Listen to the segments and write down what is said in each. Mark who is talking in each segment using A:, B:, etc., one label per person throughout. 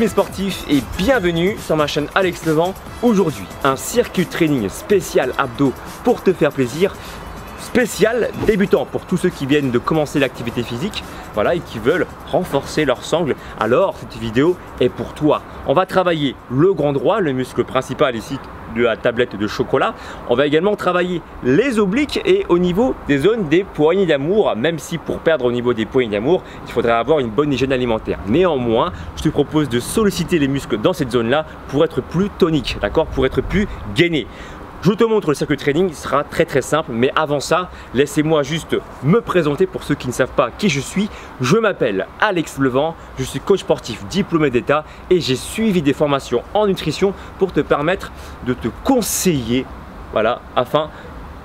A: Salut mes sportifs et bienvenue sur ma chaîne Alex Levent. Aujourd'hui, un circuit training spécial abdos pour te faire plaisir. Spécial débutant pour tous ceux qui viennent de commencer l'activité physique, voilà, et qui veulent renforcer leur sangle. Alors cette vidéo est pour toi. On va travailler le grand droit, le muscle principal ici de la tablette de chocolat. On va également travailler les obliques et au niveau des zones des poignées d'amour, même si pour perdre au niveau des poignées d'amour, il faudrait avoir une bonne hygiène alimentaire. Néanmoins, je te propose de solliciter les muscles dans cette zone-là pour être plus tonique, d'accord, pour être plus gainé. Je te montre le circuit training, il sera très simple, mais avant ça, laissez-moi juste me présenter pour ceux qui ne savent pas qui je suis. Je m'appelle Alex Levent, je suis coach sportif diplômé d'État et j'ai suivi des formations en nutrition pour te permettre de te conseiller, voilà, afin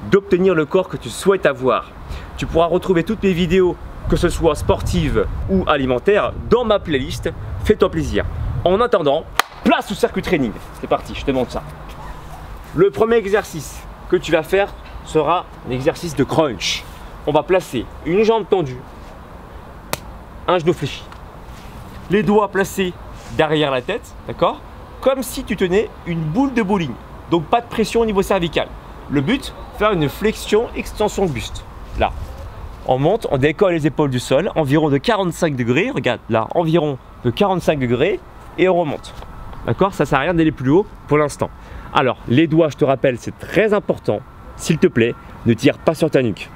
A: d'obtenir le corps que tu souhaites avoir. Tu pourras retrouver toutes mes vidéos, que ce soit sportives ou alimentaires, dans ma playlist. Fais-toi plaisir. En attendant, place au circuit training. C'est parti, je te montre ça. Le premier exercice que tu vas faire sera un exercice de crunch. On va placer une jambe tendue, un genou fléchi, les doigts placés derrière la tête, d'accord? Comme si tu tenais une boule de bowling. Donc pas de pression au niveau cervical. Le but, faire une flexion, extension de buste. Là, on monte, on décolle les épaules du sol, environ de 45 degrés. Regarde, là, environ de 45 degrés et on remonte. D'accord? Ça sert à rien d'aller plus haut pour l'instant. Alors, les doigts, je te rappelle, c'est très important. S'il te plaît, ne tire pas sur ta nuque.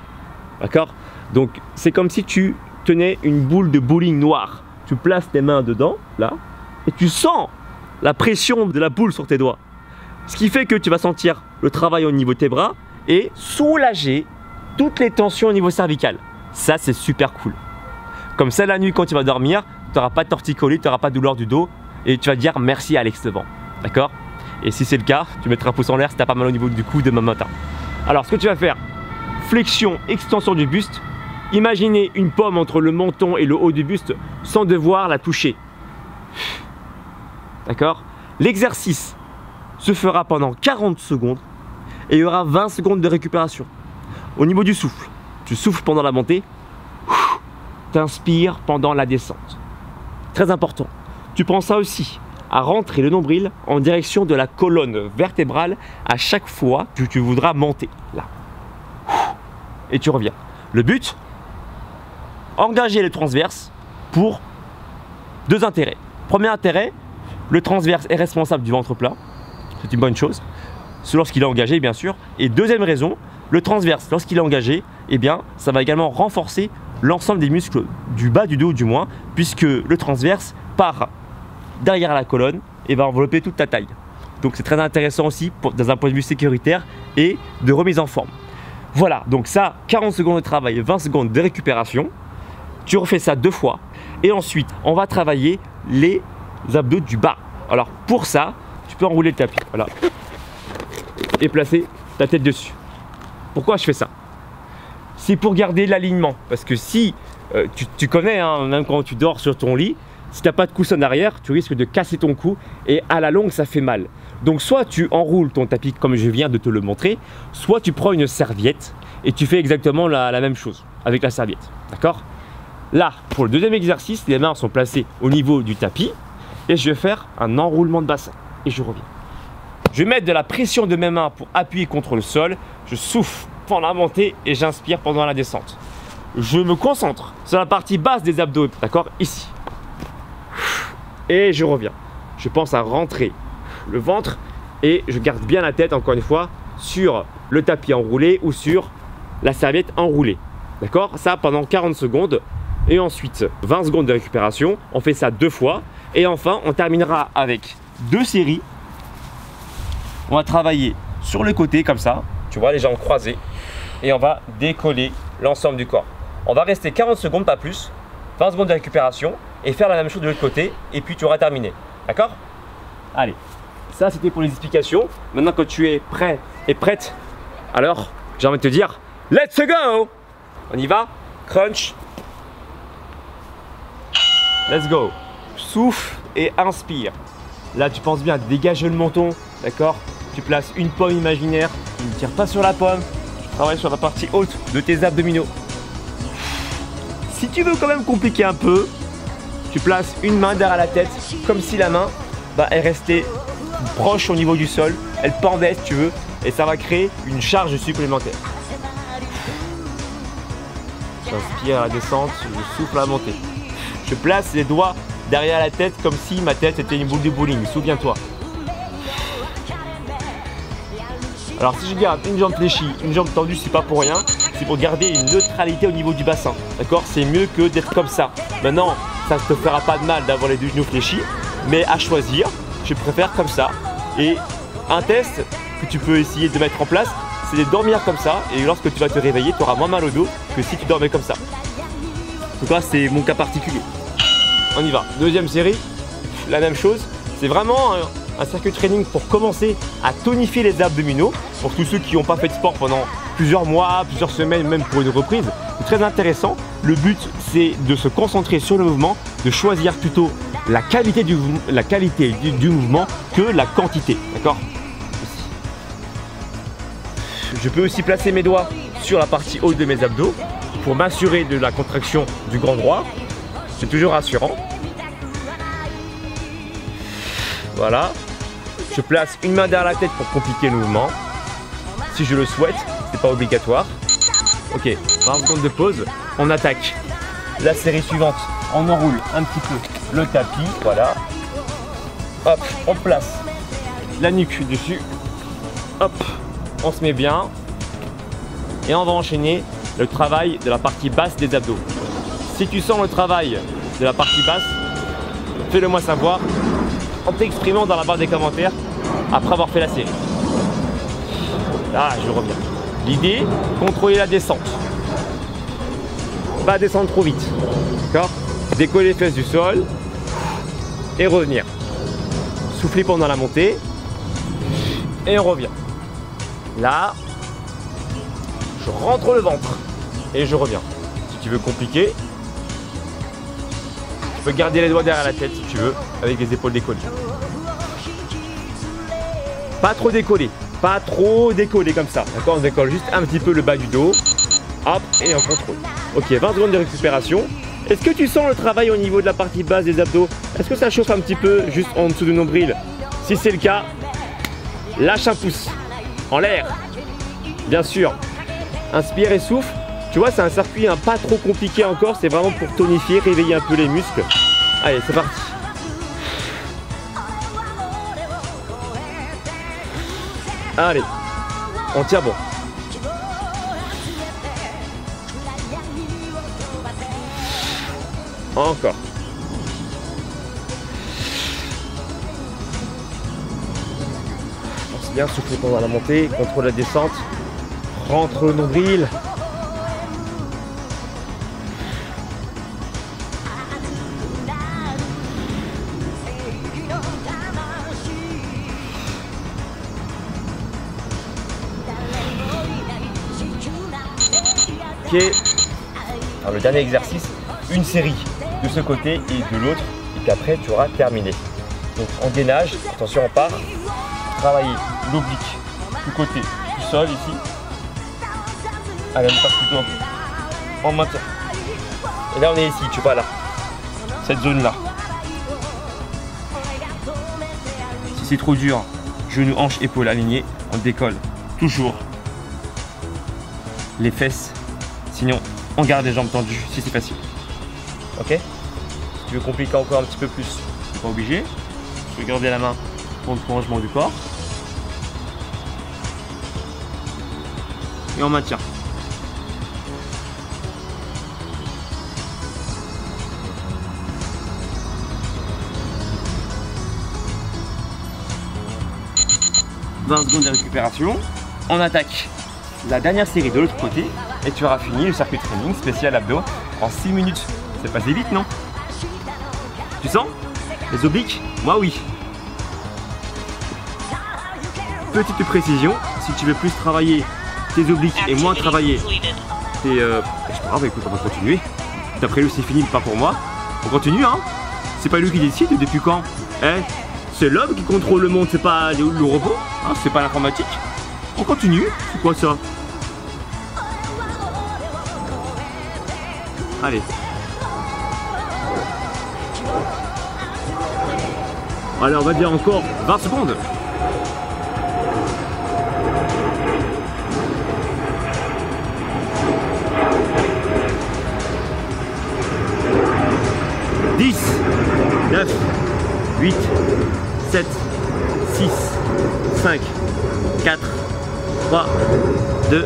A: D'accord? Donc, c'est comme si tu tenais une boule de bowling noire. Tu places tes mains dedans, là, et tu sens la pression de la boule sur tes doigts. Ce qui fait que tu vas sentir le travail au niveau de tes bras et soulager toutes les tensions au niveau cervical. Ça, c'est super cool. Comme ça, la nuit, quand tu vas dormir, tu n'auras pas de torticolis, tu n'auras pas de douleur du dos et tu vas dire merci Alex Levent. D'accord? Et si c'est le cas, tu mettras un pouce en l'air si tu as pas mal au niveau du cou demain matin. Alors, ce que tu vas faire, flexion, extension du buste. Imaginez une pomme entre le menton et le haut du buste sans devoir la toucher. D'accord? L'exercice se fera pendant 40 secondes et il y aura 20 secondes de récupération. Au niveau du souffle, tu souffles pendant la montée, tu inspires pendant la descente. Très important. Tu prends ça aussi à rentrer le nombril en direction de la colonne vertébrale à chaque fois que tu voudras monter. Là. Et tu reviens. Le but, engager le transverse pour deux intérêts. Premier intérêt, le transverse est responsable du ventre plat. C'est une bonne chose. C'est lorsqu'il est engagé, bien sûr. Et deuxième raison, le transverse, lorsqu'il est engagé, eh bien, ça va également renforcer l'ensemble des muscles du bas du dos, du moins, puisque le transverse part derrière la colonne et va envelopper toute ta taille. Donc c'est très intéressant aussi dans un point de vue sécuritaire et de remise en forme. Voilà, donc ça, 40 secondes de travail et 20 secondes de récupération. Tu refais ça 2 fois et ensuite on va travailler les abdos du bas. Alors pour ça, tu peux enrouler le tapis, voilà, et placer ta tête dessus. Pourquoi je fais ça? C'est pour garder l'alignement, parce que si tu connais, hein, même quand tu dors sur ton lit, si tu n'as pas de coussin derrière, tu risques de casser ton cou et à la longue, ça fait mal. Donc soit tu enroules ton tapis comme je viens de te le montrer, soit tu prends une serviette et tu fais exactement la même chose avec la serviette. D'accord? Là, pour le deuxième exercice, les mains sont placées au niveau du tapis et je vais faire un enroulement de bassin et je reviens. Je vais mettre de la pression de mes mains pour appuyer contre le sol. Je souffle pendant la montée et j'inspire pendant la descente. Je me concentre sur la partie basse des abdos, d'accord? Ici. Et je reviens. Je pense à rentrer le ventre et je garde bien la tête, encore une fois, sur le tapis enroulé ou sur la serviette enroulée. D'accord? Ça pendant 40 secondes. Et ensuite, 20 secondes de récupération. On fait ça 2 fois. Et enfin, on terminera avec 2 séries. On va travailler sur le côté comme ça. Tu vois, les jambes croisées. Et on va décoller l'ensemble du corps. On va rester 40 secondes, pas plus. 20 secondes de récupération et faire la même chose de l'autre côté et puis tu auras terminé. D'accord? Allez, ça c'était pour les explications. Maintenant que tu es prêt et prête, alors j'ai envie de te dire, let's go! On y va? Crunch. Let's go. Souffle et inspire. Là tu penses bien, dégage le menton, d'accord? Tu places une pomme imaginaire, tu ne tires pas sur la pomme, tu travailles sur la partie haute de tes abdominaux. Si tu veux quand même compliquer un peu, tu places une main derrière la tête, comme si la main est restée proche au niveau du sol, elle pendait si tu veux, et ça va créer une charge supplémentaire. J'inspire à la descente, je souffle à la montée. Je place les doigts derrière la tête comme si ma tête était une boule de bowling, souviens-toi. Alors si je garde une jambe fléchie, une jambe tendue, c'est pas pour rien, c'est pour garder une neutralité au niveau du bassin. D'accord? C'est mieux que d'être comme ça. Maintenant, ça ne te fera pas de mal d'avoir les deux genoux fléchis, mais à choisir, je préfère comme ça. Et un test que tu peux essayer de mettre en place, c'est de dormir comme ça, et lorsque tu vas te réveiller, tu auras moins mal au dos que si tu dormais comme ça. En tout cas, c'est mon cas particulier. On y va. Deuxième série, la même chose. C'est vraiment un circuit training pour commencer à tonifier les abdominaux. Pour tous ceux qui n'ont pas fait de sport pendant plusieurs mois, plusieurs semaines, même pour une reprise. C'est très intéressant. Le but, c'est de se concentrer sur le mouvement, de choisir plutôt la qualité du mouvement que la quantité. D'accord? Je peux aussi placer mes doigts sur la partie haute de mes abdos pour m'assurer de la contraction du grand droit. C'est toujours rassurant. Voilà. Je place une main derrière la tête pour compliquer le mouvement. Si je le souhaite, c'est pas obligatoire. Ok, 20 secondes de pause. On attaque la série suivante. On enroule un petit peu le tapis. Voilà. Hop, on place la nuque dessus. Hop, on se met bien. Et on va enchaîner le travail de la partie basse des abdos. Si tu sens le travail de la partie basse, fais-le moi savoir en t'exprimant dans la barre des commentaires après avoir fait la série. Là, je reviens. L'idée, contrôler la descente. Pas descendre trop vite. D'accord? Décoller les fesses du sol et revenir. Souffler pendant la montée et on revient. Là, je rentre le ventre et je reviens. Si tu veux compliquer, tu peux garder les doigts derrière la tête si tu veux, avec les épaules décollées. Pas trop décollé, pas trop décollé comme ça. D'accord, on décolle juste un petit peu le bas du dos. Hop, et on contrôle. Ok, 20 secondes de récupération. Est-ce que tu sens le travail au niveau de la partie basse des abdos? Est-ce que ça chauffe un petit peu juste en dessous du nombril? Si c'est le cas, lâche un pouce en l'air. Bien sûr. Inspire et souffle. Tu vois, c'est un circuit pas trop compliqué encore. C'est vraiment pour tonifier, réveiller un peu les muscles. Allez, c'est parti. Allez, on tient bon. Encore. Pense bien, souffler pendant la montée, contrôle la descente, rentre le nombril. Ok. Alors le dernier exercice, une série de ce côté et de l'autre, et puis après tu auras terminé. Donc en gainage, attention on part, travailler l'oblique du côté du sol ici. Allez on passe plutôt en maintien. Et là on est ici, tu vois là, cette zone là. Si c'est trop dur, genoux, hanches, épaules alignés, on décolle toujours les fesses. Sinon, on garde les jambes tendues si c'est facile. Ok? Si tu veux compliquer encore un petit peu plus, tu n'es pas obligé. Tu peux garder la main pour le prolongement du corps. Et on maintient. « 20 secondes de récupération. On attaque la dernière série de l'autre côté. Et tu auras fini le circuit training spécial abdos en 6 minutes. C'est passé vite, non? Tu sens les obliques? Moi, oui. Petite précision, si tu veux plus travailler tes obliques et moins travailler tes... c'est pas grave, écoute, on va continuer. D'après lui, c'est fini, pas pour moi. On continue, hein? C'est pas lui qui décide depuis quand? C'est l'homme qui contrôle le monde, c'est pas le robot, hein? C'est pas l'informatique. On continue. C'est quoi ça? Allez. Allez, on va dire encore 20 secondes. « 10, 9, 8, 7, 6, 5, 4, 3, 2,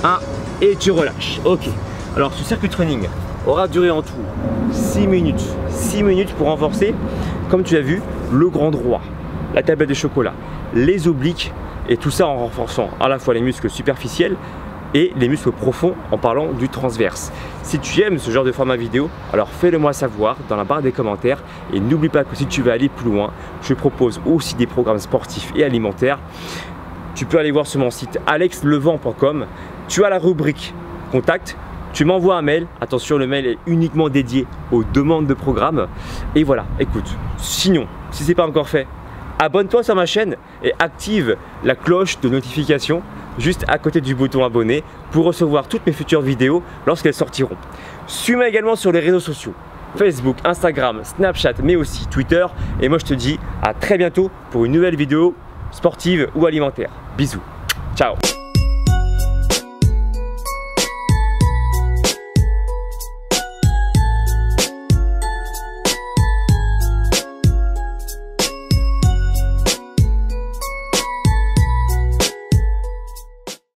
A: 1 et tu relâches. Ok. Alors ce circuit training aura duré en tout 6 minutes. 6 minutes pour renforcer, comme tu as vu, le grand droit, la tablette de chocolat, les obliques et tout ça en renforçant à la fois les muscles superficiels et les muscles profonds en parlant du transverse. Si tu aimes ce genre de format vidéo, alors fais-le moi savoir dans la barre des commentaires et n'oublie pas que si tu veux aller plus loin, je propose aussi des programmes sportifs et alimentaires. Tu peux aller voir sur mon site alexlevent.com, tu as la rubrique contact, tu m'envoies un mail, attention le mail est uniquement dédié aux demandes de programmes et voilà, écoute, sinon, si ce n'est pas encore fait, abonne-toi sur ma chaîne et active la cloche de notification juste à côté du bouton abonner pour recevoir toutes mes futures vidéos lorsqu'elles sortiront. Suis-moi également sur les réseaux sociaux, Facebook, Instagram, Snapchat, mais aussi Twitter. Et moi je te dis à très bientôt pour une nouvelle vidéo sportive ou alimentaire. Bisous, ciao.